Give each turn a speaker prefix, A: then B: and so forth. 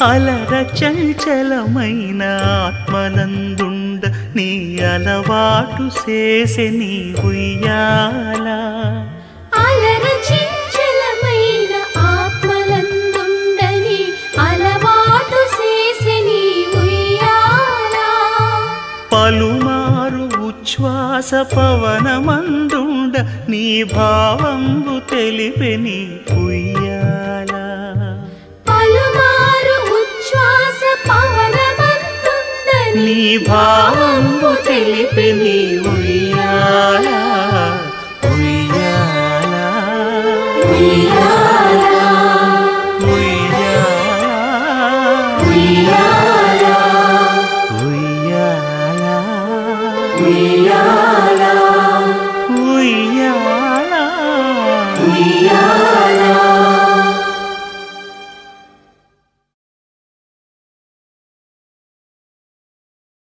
A: అలర చంచలమైన ఆత్మనందుండ నీ అలవాటు చేసే నీ ఉయ్యాల
B: అలర చంచలమైన ఆత్మనందుండ నీ అలవాటు చేసే నీ ఉయ్యాల
A: పలుమారు ఉచ్ఛ్వాస పవనమందుండ నీ భావంబు తెలిపే నీ ఉయ్యాల నీ భావంబు తెలిపే నీ ఉయ్యాల ఉయ్యాల
B: ఉయ్యాల
A: ఉయ్యాల
B: ఉయ్యాల
A: ఉయ్యాల
B: ఉయ్యాల
A: ఉయ్యాల
B: ఉయ్యాల